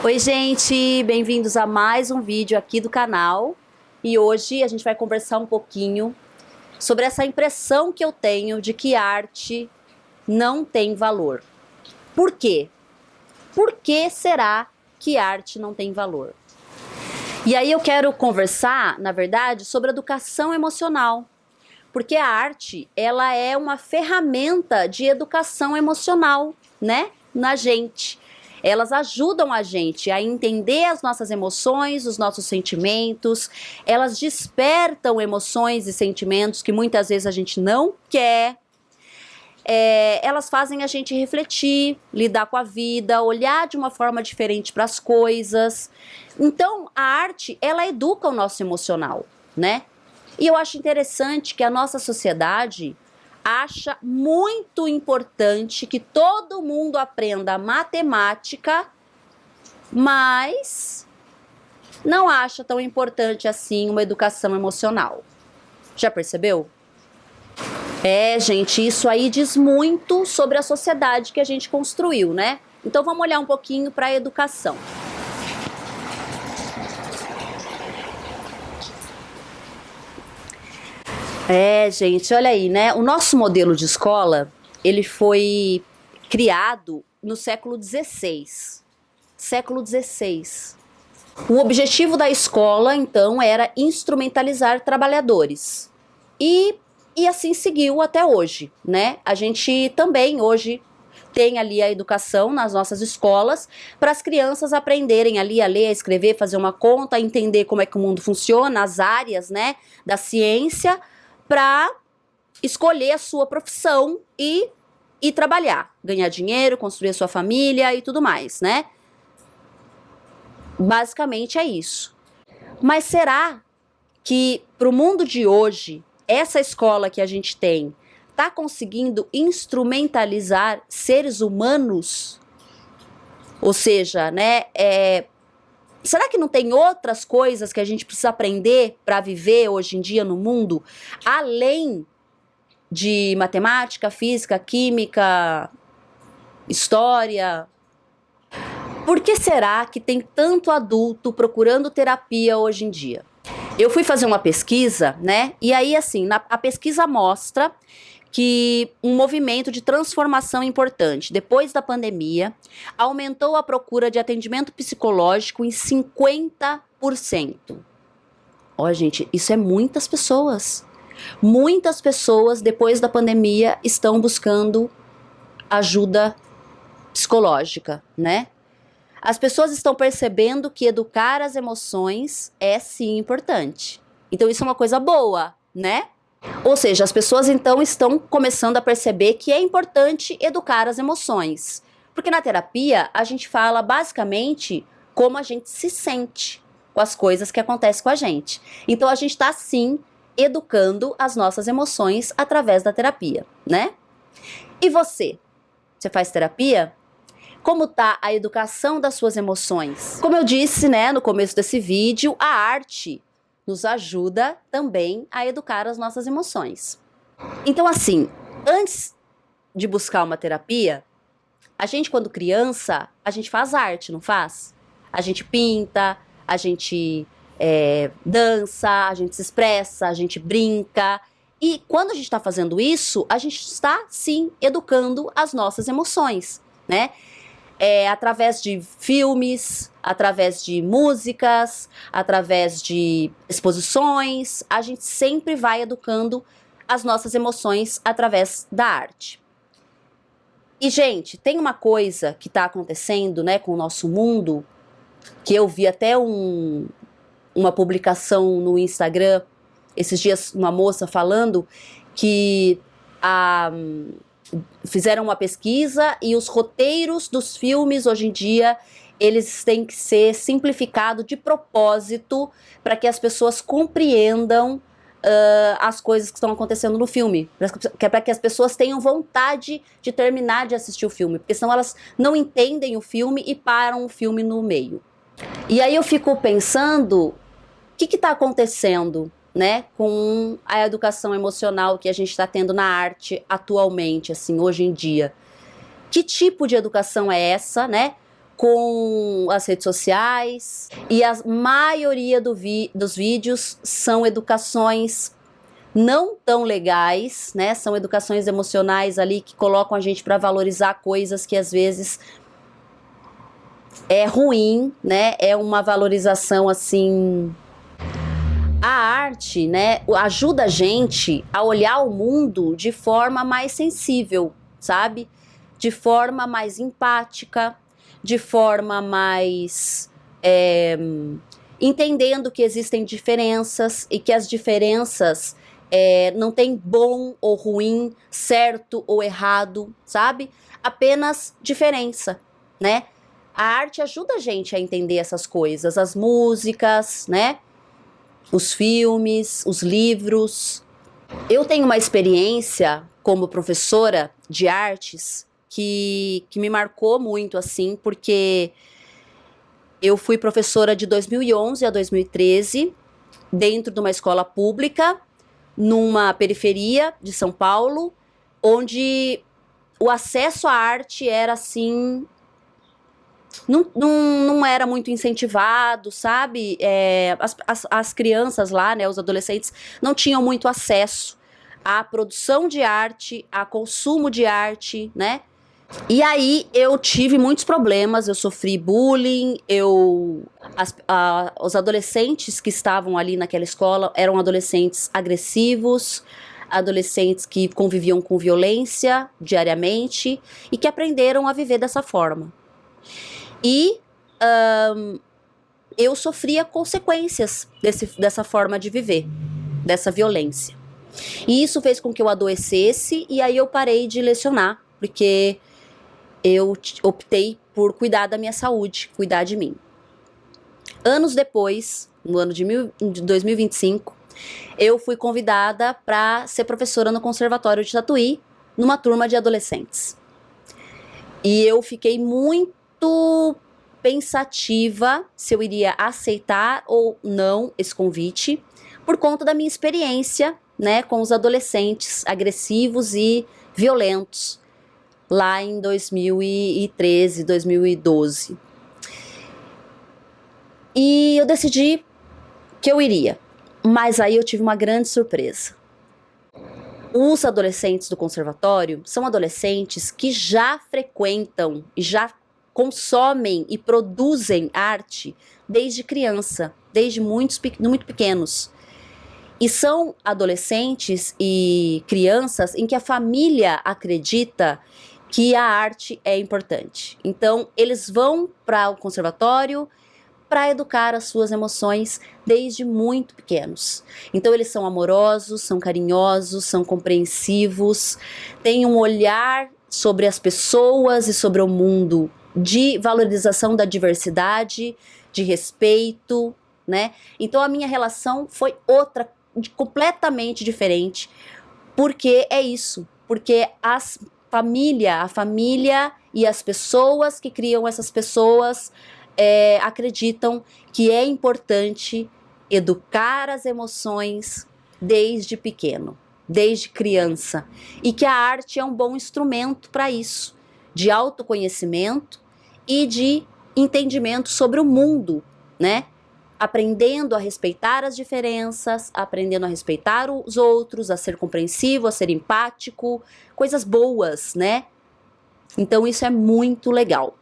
Oi, gente, bem-vindos a mais um vídeo aqui do canal. E hoje a gente vai conversar um pouquinho sobre essa impressão que eu tenho de que arte não tem valor. Por quê? Por que será que arte não tem valor? E aí eu quero conversar, na verdade, sobre educação emocional. Porque a arte, ela é uma ferramenta de educação emocional, né, na gente. Elas ajudam a gente a entender as nossas emoções, os nossos sentimentos. Elas despertam emoções e sentimentos que muitas vezes a gente não quer. Elas fazem a gente refletir, lidar com a vida, olhar de uma forma diferente para as coisas. Então, a arte, ela educa o nosso emocional, né? E eu acho interessante que a nossa sociedade acha muito importante que todo mundo aprenda matemática, mas não acha tão importante assim uma educação emocional. Já percebeu? Gente, isso aí diz muito sobre a sociedade que a gente construiu, né? Então vamos olhar um pouquinho para a educação. Gente, olha aí, né? O nosso modelo de escola, ele foi criado no século XVI. Século XVI. O objetivo da escola, então, era instrumentalizar trabalhadores. E assim seguiu até hoje, né? A gente também hoje tem ali a educação nas nossas escolas para as crianças aprenderem ali a ler, a escrever, fazer uma conta, entender como é que o mundo funciona, as áreas, né, da ciência, para escolher a sua profissão e trabalhar, ganhar dinheiro, construir a sua família e tudo mais, né? Basicamente é isso. Mas será que para o mundo de hoje, essa escola que a gente tem está conseguindo instrumentalizar seres humanos? Ou seja, né, será que não tem outras coisas que a gente precisa aprender para viver hoje em dia no mundo, além de matemática, física, química, história? Por que será que tem tanto adulto procurando terapia hoje em dia? Eu fui fazer uma pesquisa, né? E aí, assim, a pesquisa mostra que um movimento de transformação importante, depois da pandemia, aumentou a procura de atendimento psicológico em 50%. Ó, gente, isso é muitas pessoas. Muitas pessoas, depois da pandemia, estão buscando ajuda psicológica, né? As pessoas estão percebendo que educar as emoções é sim importante. Então isso é uma coisa boa, né? Ou seja, as pessoas então estão começando a perceber que é importante educar as emoções. Porque na terapia a gente fala basicamente como a gente se sente com as coisas que acontecem com a gente. Então a gente está sim educando as nossas emoções através da terapia, né? E você? Você faz terapia? Como está a educação das suas emoções? Como eu disse, né, no começo desse vídeo, a arte nos ajuda também a educar as nossas emoções. Então, assim, antes de buscar uma terapia, a gente, quando criança, a gente faz arte, não faz? A gente pinta, a gente dança, a gente se expressa, a gente brinca. E quando a gente está fazendo isso, a gente está, sim, educando as nossas emoções, né? Através de filmes, através de músicas, através de exposições, a gente sempre vai educando as nossas emoções através da arte. E, gente, tem uma coisa que está acontecendo, né, com o nosso mundo, que eu vi até uma publicação no Instagram, esses dias, uma moça falando que fizeram uma pesquisa e os roteiros dos filmes hoje em dia, eles têm que ser simplificados de propósito para que as pessoas compreendam as coisas que estão acontecendo no filme, para que as pessoas tenham vontade de terminar de assistir o filme, porque senão elas não entendem o filme e param o filme no meio. E aí eu fico pensando, o que está acontecendo, né, com a educação emocional que a gente está tendo na arte atualmente, assim, hoje em dia? Que tipo de educação é essa, né? com as redes sociais, e a maioria dos vídeos são educações não tão legais, né? São educações emocionais ali que colocam a gente para valorizar coisas que às vezes é ruim, né? É uma valorização assim. A arte, né, ajuda a gente a olhar o mundo de forma mais sensível, sabe? De forma mais empática, de forma mais entendendo que existem diferenças e que as diferenças não tem bom ou ruim, certo ou errado, sabe? Apenas diferença, né? A arte ajuda a gente a entender essas coisas, as músicas, né? Os filmes, os livros. Eu tenho uma experiência como professora de artes que me marcou muito, assim, porque eu fui professora de 2011 a 2013 dentro de uma escola pública, numa periferia de São Paulo, onde o acesso à arte era assim, não era muito incentivado, sabe? As crianças lá, né, os adolescentes, não tinham muito acesso à produção de arte, a consumo de arte, né? E aí eu tive muitos problemas, eu sofri bullying, os adolescentes que estavam ali naquela escola eram adolescentes agressivos, adolescentes que conviviam com violência diariamente e que aprenderam a viver dessa forma. E eu sofria consequências dessa forma de viver, dessa violência. E isso fez com que eu adoecesse e aí eu parei de lecionar, porque eu optei por cuidar da minha saúde, cuidar de mim. Anos depois, no ano de 2025, eu fui convidada para ser professora no Conservatório de Tatuí, numa turma de adolescentes. E eu fiquei muito pensativa se eu iria aceitar ou não esse convite, por conta da minha experiência, né, com os adolescentes agressivos e violentos, lá em 2013, 2012. E eu decidi que eu iria, mas aí eu tive uma grande surpresa. Os adolescentes do conservatório são adolescentes que já frequentam e já consomem e produzem arte desde criança, desde muito pequenos. E são adolescentes e crianças em que a família acredita que a arte é importante. Então, eles vão para o conservatório para educar as suas emoções desde muito pequenos. Então, eles são amorosos, são carinhosos, são compreensivos, têm um olhar sobre as pessoas e sobre o mundo de valorização da diversidade, de respeito, né? Então, a minha relação foi outra, completamente diferente, porque é isso, porque a família e as pessoas que criam essas pessoas acreditam que é importante educar as emoções desde pequeno, desde criança, e que a arte é um bom instrumento para isso, de autoconhecimento e de entendimento sobre o mundo, né? Aprendendo a respeitar as diferenças, aprendendo a respeitar os outros, a ser compreensivo, a ser empático, coisas boas, né? Então isso é muito legal.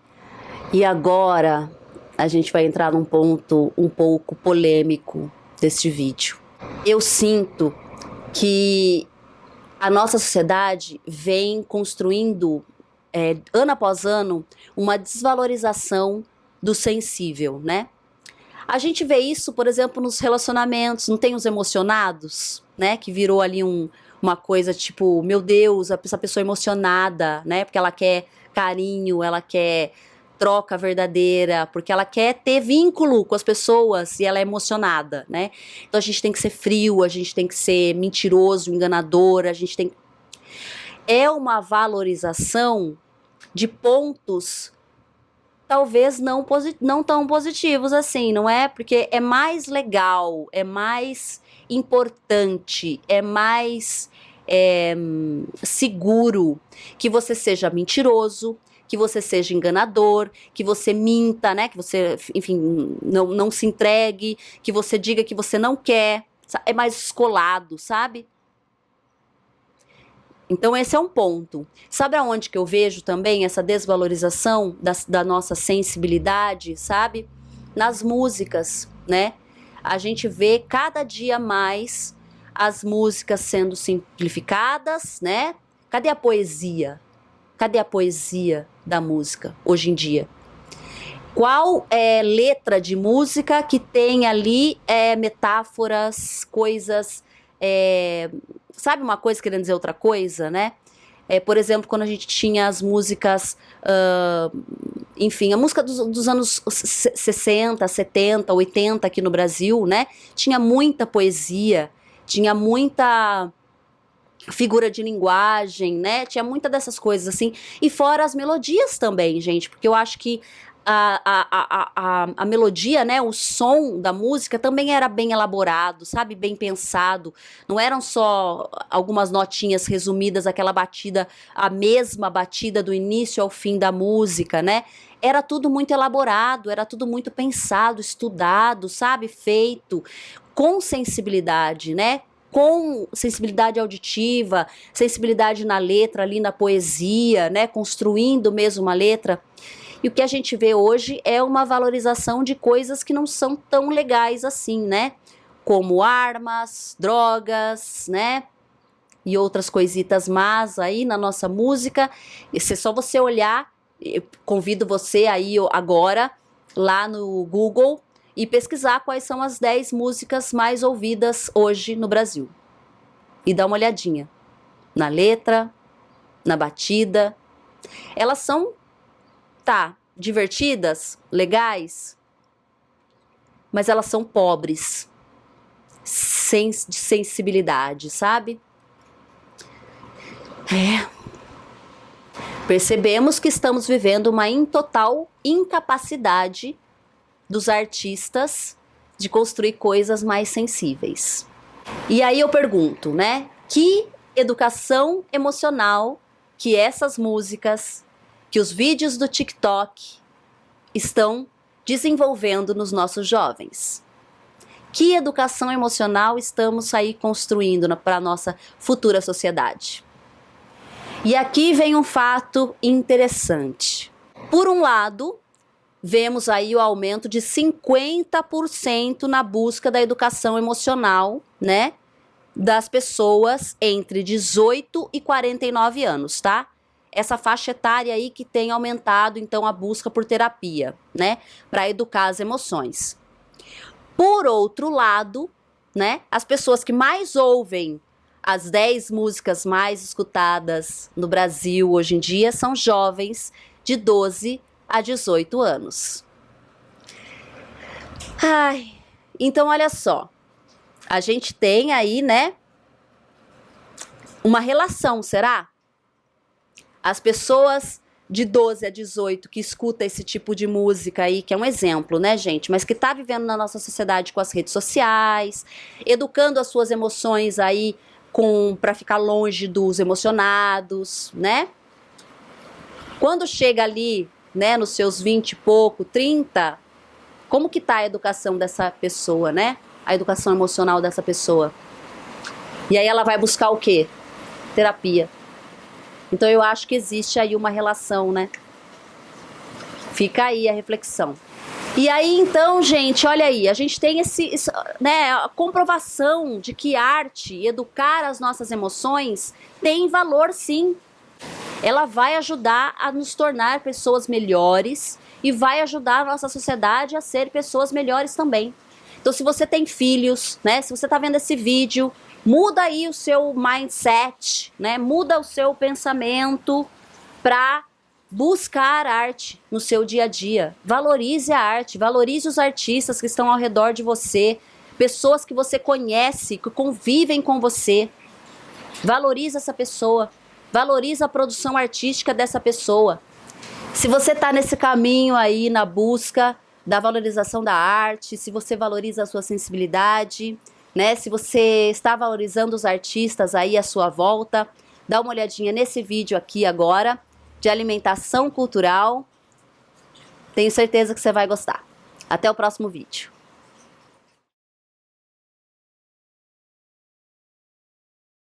E agora a gente vai entrar num ponto um pouco polêmico deste vídeo. Eu sinto que a nossa sociedade vem construindo, ano após ano, uma desvalorização do sensível, né? A gente vê isso, por exemplo, nos relacionamentos, não tem os emocionados, né? Que virou ali uma coisa tipo, meu Deus, essa pessoa emocionada, né? Porque ela quer carinho, ela quer troca verdadeira, porque ela quer ter vínculo com as pessoas e ela é emocionada, né? Então a gente tem que ser frio, a gente tem que ser mentiroso, enganador, a gente tem... É uma valorização de pontos talvez não tão positivos assim, não é? Porque é mais legal, é mais importante, é mais seguro que você seja mentiroso, que você seja enganador, que você minta, né? Que você, enfim, não se entregue, que você diga que você não quer. É mais descolado, sabe? Então esse é um ponto. Sabe aonde que eu vejo também essa desvalorização da nossa sensibilidade, sabe? Nas músicas, né? A gente vê cada dia mais as músicas sendo simplificadas, né? Cadê a poesia? Cadê a poesia da música hoje em dia? Qual é letra de música que tem ali metáforas, coisas, sabe uma coisa querendo dizer outra coisa, né? Por exemplo, quando a gente tinha as músicas, enfim, a música dos anos 60, 70, 80 aqui no Brasil, né? Tinha muita poesia, tinha muita figura de linguagem, né? Tinha muita dessas coisas assim. E fora as melodias também, gente, porque eu acho que a melodia, né, o som da música também era bem elaborado, sabe, bem pensado. Não eram só algumas notinhas resumidas, aquela batida, a mesma batida do início ao fim da música, né? Era tudo muito elaborado, era tudo muito pensado, estudado, sabe, feito com sensibilidade, né? Com sensibilidade auditiva, sensibilidade na letra, ali na poesia, né? Construindo mesmo uma letra. E o que a gente vê hoje é uma valorização de coisas que não são tão legais assim, né? Como armas, drogas, né? E outras coisitas más aí na nossa música. E se só você olhar, eu convido você aí agora lá no Google e pesquisar quais são as 10 músicas mais ouvidas hoje no Brasil. E dá uma olhadinha na letra, na batida. Elas são divertidas, legais, mas elas são pobres, sem sensibilidade, sabe? Percebemos que estamos vivendo uma total incapacidade dos artistas de construir coisas mais sensíveis. E aí eu pergunto, né? Que educação emocional que essas músicas, que os vídeos do TikTok estão desenvolvendo nos nossos jovens? Que educação emocional estamos aí construindo para a nossa futura sociedade? E aqui vem um fato interessante. Por um lado, vemos aí o aumento de 50% na busca da educação emocional, né? Das pessoas entre 18 e 49 anos, tá? Essa faixa etária aí que tem aumentado, então, a busca por terapia, né? Para educar as emoções. Por outro lado, né? As pessoas que mais ouvem as 10 músicas mais escutadas no Brasil hoje em dia são jovens de 12 a 18 anos. Então olha só. A gente tem aí, né? Uma relação, será? As pessoas de 12 a 18 que escuta esse tipo de música aí, que é um exemplo, né, gente? Mas que tá vivendo na nossa sociedade com as redes sociais, educando as suas emoções aí para ficar longe dos emocionados, né? Quando chega ali, né, nos seus 20 e pouco, 30, como que tá a educação dessa pessoa, né? A educação emocional dessa pessoa. E aí ela vai buscar o quê? Terapia. Então eu acho que existe aí uma relação, né? Fica aí a reflexão. E aí então, gente, olha aí, a gente tem né, a comprovação de que arte, educar as nossas emoções, tem valor sim. Ela vai ajudar a nos tornar pessoas melhores e vai ajudar a nossa sociedade a ser pessoas melhores também. Então se você tem filhos, né, se você tá vendo esse vídeo, muda aí o seu mindset, né? Muda o seu pensamento para buscar arte no seu dia a dia. Valorize a arte, valorize os artistas que estão ao redor de você, pessoas que você conhece, que convivem com você. Valorize essa pessoa, valorize a produção artística dessa pessoa. Se você está nesse caminho aí na busca da valorização da arte, se você valoriza a sua sensibilidade, né? Se você está valorizando os artistas aí à sua volta, dá uma olhadinha nesse vídeo aqui agora de alimentação cultural. Tenho certeza que você vai gostar. Até o próximo vídeo.